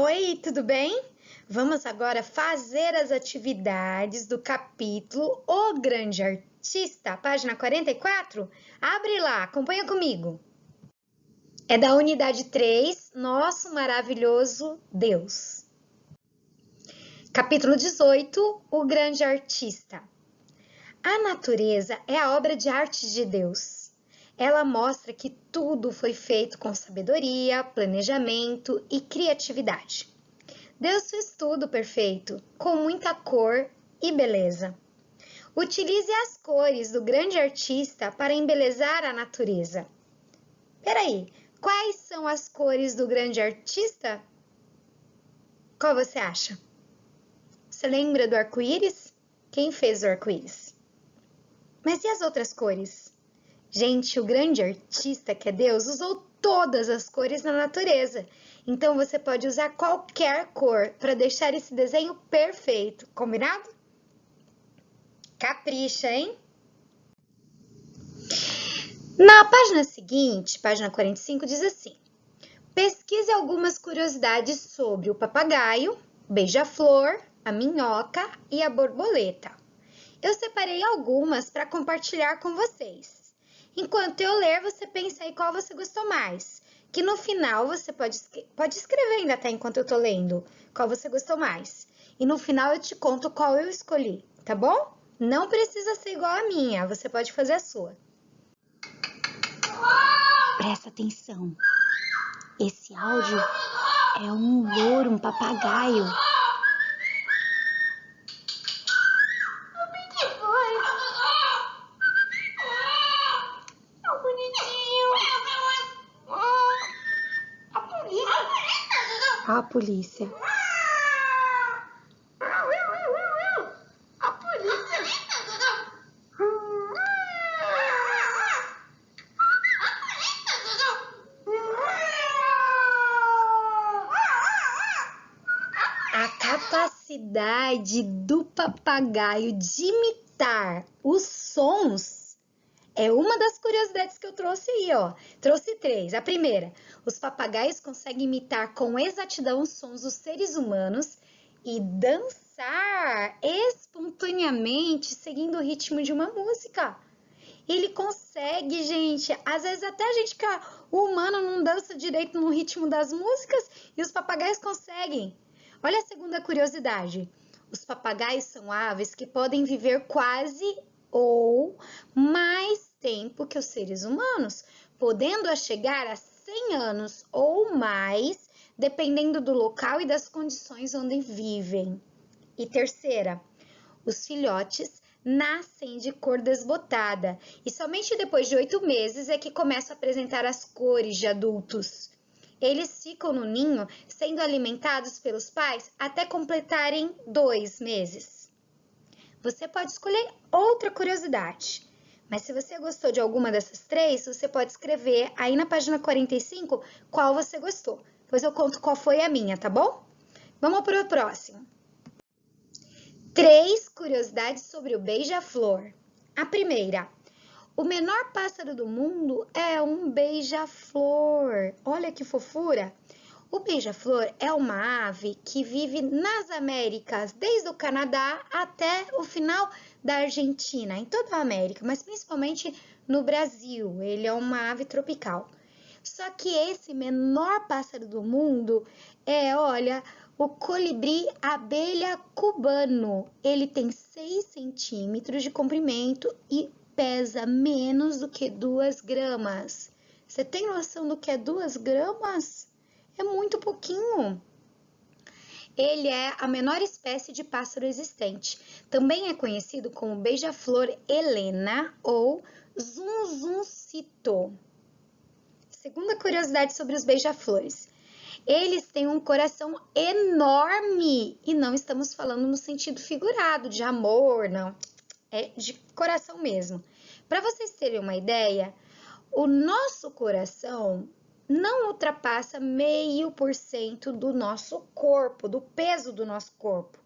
Oi, tudo bem? Vamos agora fazer as atividades do capítulo O Grande Artista, página 44? Abre lá, acompanha comigo. É da unidade 3, Nosso Maravilhoso Deus. Capítulo 18, O Grande Artista. A natureza é a obra de arte de Deus. Ela mostra que tudo foi feito com sabedoria, planejamento e criatividade. Deus fez tudo perfeito, com muita cor e beleza. Utilize as cores do grande artista para embelezar a natureza. Peraí, quais são as cores do grande artista? Qual você acha? Você lembra do arco-íris? Quem fez o arco-íris? Mas e as outras cores? Gente, o grande artista, que é Deus, usou todas as cores na natureza. Então, você pode usar qualquer cor para deixar esse desenho perfeito. Combinado? Capricha, hein? Na página seguinte, página 45, diz assim: pesquise algumas curiosidades sobre o papagaio, beija-flor, a minhoca e a borboleta. Eu separei algumas para compartilhar com vocês. Enquanto eu ler, você pensa aí qual você gostou mais. Que no final você pode escrever ainda, tá? Enquanto eu tô lendo, qual você gostou mais. E no final eu te conto qual eu escolhi, tá bom? Não precisa ser igual a minha, você pode fazer a sua. Presta atenção. Esse áudio é um louro, um papagaio. A polícia. A capacidade do papagaio de imitar os sons é uma das curiosidades que eu trouxe aí, ó. Trouxe 3. A primeira, os papagaios conseguem imitar com exatidão os sons dos seres humanos e dançar espontaneamente seguindo o ritmo de uma música. Ele consegue, gente. Às vezes até a gente que é humano não dança direito no ritmo das músicas e os papagaios conseguem. Olha a segunda curiosidade. Os papagaios são aves que podem viver quase ou mais tempo que os seres humanos, podendo chegar a 100 anos ou mais, dependendo do local e das condições onde vivem. E terceira, os filhotes nascem de cor desbotada e somente depois de 8 meses é que começam a apresentar as cores de adultos. Eles ficam no ninho sendo alimentados pelos pais até completarem 2 meses. Você pode escolher outra curiosidade, mas se você gostou de alguma dessas 3, você pode escrever aí na página 45 qual você gostou. Depois eu conto qual foi a minha, tá bom? Vamos para o próximo. 3 curiosidades sobre o beija-flor. A primeira, o menor pássaro do mundo é um beija-flor. Olha que fofura! O beija-flor é uma ave que vive nas Américas, desde o Canadá até o final da Argentina, em toda a América, mas principalmente no Brasil. Ele é uma ave tropical. Só que esse menor pássaro do mundo é, olha, o colibri abelha cubano. Ele tem 6 centímetros de comprimento e pesa menos do que 2 gramas. Você tem noção do que é 2 gramas? É muito pouquinho. Ele é a menor espécie de pássaro existente. Também é conhecido como beija-flor helena ou zunzuncito. Segunda curiosidade sobre os beija-flores. Eles têm um coração enorme e não estamos falando no sentido figurado de amor, não. É de coração mesmo. Para vocês terem uma ideia, o nosso coração não ultrapassa 0,5% do nosso corpo, do peso do nosso corpo.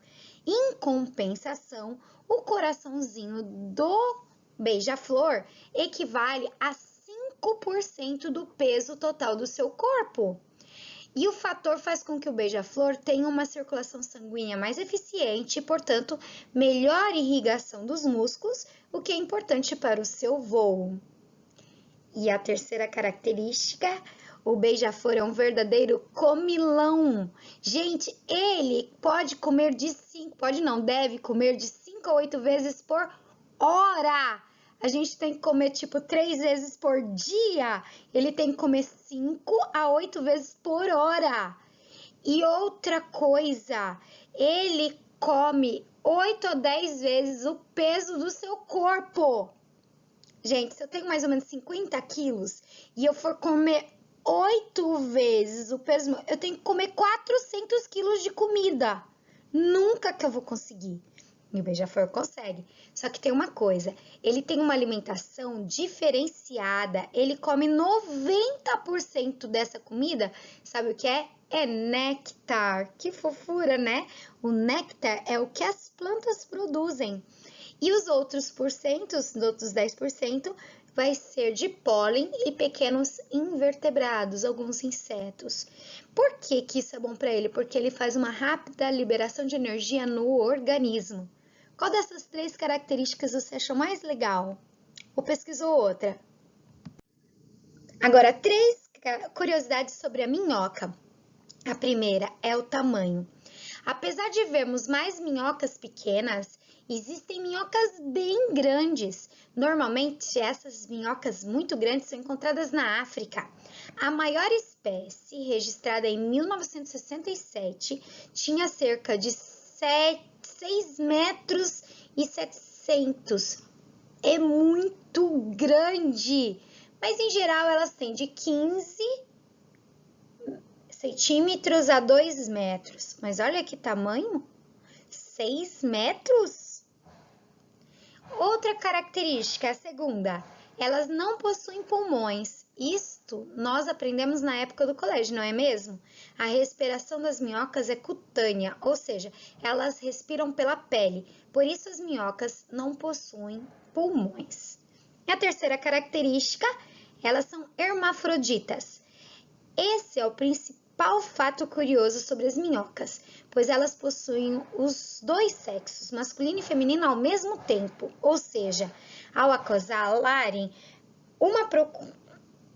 Em compensação, o coraçãozinho do beija-flor equivale a 5% do peso total do seu corpo. E o fator faz com que o beija-flor tenha uma circulação sanguínea mais eficiente e, portanto, melhor irrigação dos músculos, o que é importante para o seu voo. E a terceira característica, o beija-flor é um verdadeiro comilão. Gente, ele pode comer deve comer de 5 a 8 vezes por hora. A gente tem que comer tipo 3 vezes por dia. Ele tem que comer 5 a 8 vezes por hora. E outra coisa, ele come 8 a 10 vezes o peso do seu corpo. Gente, se eu tenho mais ou menos 50 quilos e eu for comer 8 vezes o peso, eu tenho que comer 400 quilos de comida. Nunca que eu vou conseguir. E o beija-flor consegue. Só que tem uma coisa, ele tem uma alimentação diferenciada. Ele come 90% dessa comida. Sabe o que é? É néctar. Que fofura, né? O néctar é o que as plantas produzem. E os outros porcentos, os outros 10%, vai ser de pólen e pequenos invertebrados, alguns insetos. Por que que isso é bom para ele? Porque ele faz uma rápida liberação de energia no organismo. Qual dessas 3 características você achou mais legal? Ou pesquisou outra? Agora, 3 curiosidades sobre a minhoca. A primeira é o tamanho. Apesar de vermos mais minhocas pequenas, existem minhocas bem grandes. Normalmente, essas minhocas muito grandes são encontradas na África. A maior espécie, registrada em 1967, tinha cerca de 6 metros e 700. É muito grande, mas em geral elas têm de 15 centímetros a 2 metros. Mas olha que tamanho! 6 metros? Outra característica, a segunda, elas não possuem pulmões. Isto nós aprendemos na época do colégio, não é mesmo? A respiração das minhocas é cutânea, ou seja, elas respiram pela pele. Por isso as minhocas não possuem pulmões. E a terceira característica, elas são hermafroditas. Esse é o principal fato curioso sobre as minhocas, pois elas possuem os 2 sexos, masculino e feminino, ao mesmo tempo. Ou seja, ao acasalarem, uma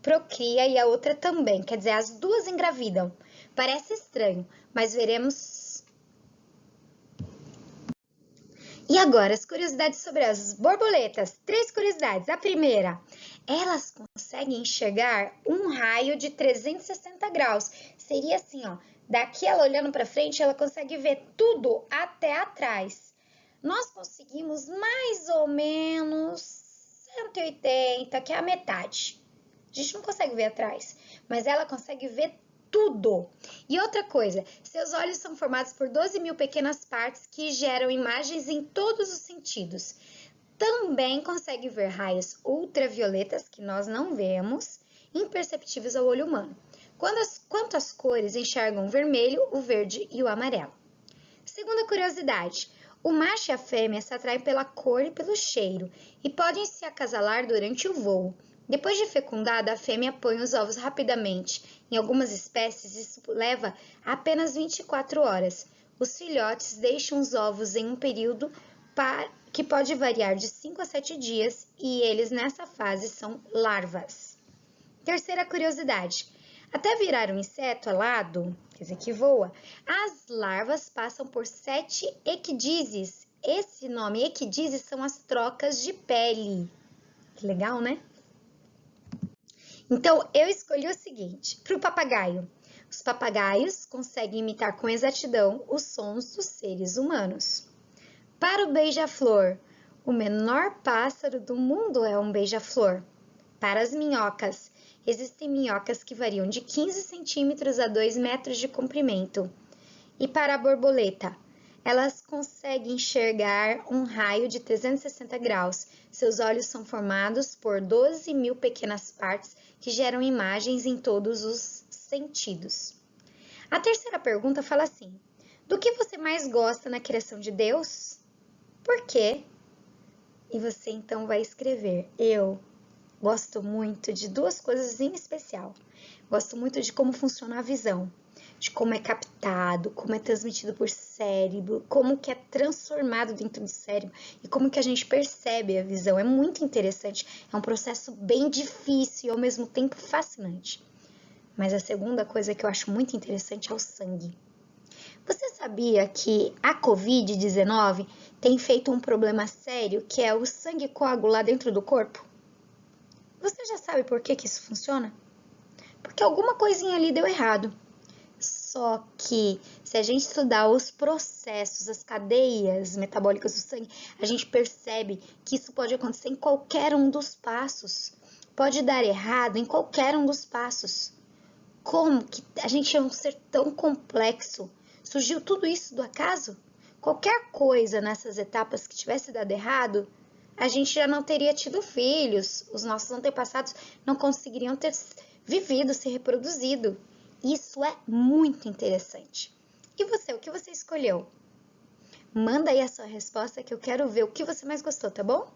procria e a outra também. Quer dizer, as duas engravidam. Parece estranho, mas veremos. E agora, as curiosidades sobre as borboletas. 3 curiosidades. A primeira, elas conseguem enxergar um raio de 360 graus. Seria assim, ó, daqui ela olhando para frente, ela consegue ver tudo até atrás. Nós conseguimos mais ou menos 180, que é a metade. A gente não consegue ver atrás, mas ela consegue ver tudo. E outra coisa, seus olhos são formados por 12.000 pequenas partes que geram imagens em todos os sentidos. Também consegue ver raios ultravioletas, que nós não vemos, imperceptíveis ao olho humano. Quanto às cores, enxergam o vermelho, o verde e o amarelo. Segunda curiosidade, o macho e a fêmea se atraem pela cor e pelo cheiro e podem se acasalar durante o voo. Depois de fecundada, a fêmea põe os ovos rapidamente. Em algumas espécies, isso leva apenas 24 horas. Os filhotes deixam os ovos em um período que pode variar de 5 a 7 dias e eles nessa fase são larvas. Terceira curiosidade. Até virar um inseto alado, quer dizer que voa, as larvas passam por 7 equidizes. Esse nome, equidizes, são as trocas de pele. Que legal, né? Então, eu escolhi o seguinte, para o papagaio. Os papagaios conseguem imitar com exatidão os sons dos seres humanos. Para o beija-flor, o menor pássaro do mundo é um beija-flor. Para as minhocas, existem minhocas que variam de 15 centímetros a 2 metros de comprimento. E para a borboleta, elas conseguem enxergar um raio de 360 graus. Seus olhos são formados por 12.000 pequenas partes que geram imagens em todos os sentidos. A terceira pergunta fala assim: do que você mais gosta na criação de Deus? Por quê? E você então vai escrever: eu gosto muito de 2 coisas em especial. Gosto muito de como funciona a visão. de como é captado, como é transmitido por cérebro, como que é transformado dentro do cérebro e como que a gente percebe a visão. É muito interessante, é um processo bem difícil e ao mesmo tempo fascinante. Mas a segunda coisa que eu acho muito interessante é o sangue. Você sabia que a Covid-19 tem feito um problema sério, que é o sangue coagular dentro do corpo? Você já sabe por que isso funciona? Porque alguma coisinha ali deu errado. Só que se a gente estudar os processos, as cadeias metabólicas do sangue, a gente percebe que isso pode acontecer em qualquer um dos passos. Pode dar errado em qualquer um dos passos. Como que a gente é um ser tão complexo? Surgiu tudo isso do acaso? Qualquer coisa nessas etapas que tivesse dado errado, a gente já não teria tido filhos, os nossos antepassados não conseguiriam ter vivido, se reproduzido. Isso é muito interessante. E você, o que você escolheu? Manda aí a sua resposta que eu quero ver o que você mais gostou, tá bom?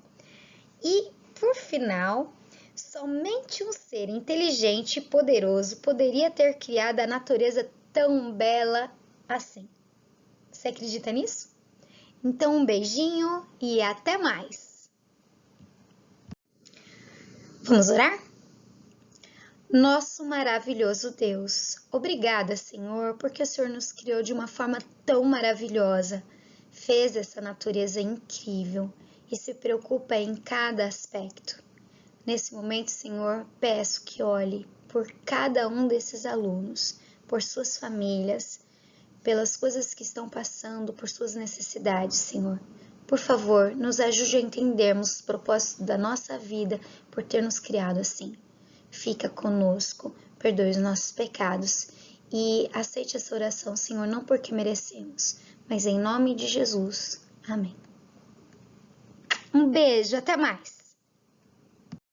E, por final, somente um ser inteligente e poderoso poderia ter criado a natureza tão bela assim. Você acredita nisso? Então, um beijinho e até mais! Vamos orar? Nosso maravilhoso Deus, obrigada, Senhor, porque o Senhor nos criou de uma forma tão maravilhosa, fez essa natureza incrível e se preocupa em cada aspecto. Nesse momento, Senhor, peço que olhe por cada um desses alunos, por suas famílias, pelas coisas que estão passando, por suas necessidades, Senhor. Por favor, nos ajude a entendermos o propósito da nossa vida por ter nos criado assim. Fica conosco, perdoe os nossos pecados e aceite essa oração, Senhor, não porque merecemos, mas em nome de Jesus. Amém. Um beijo, até mais!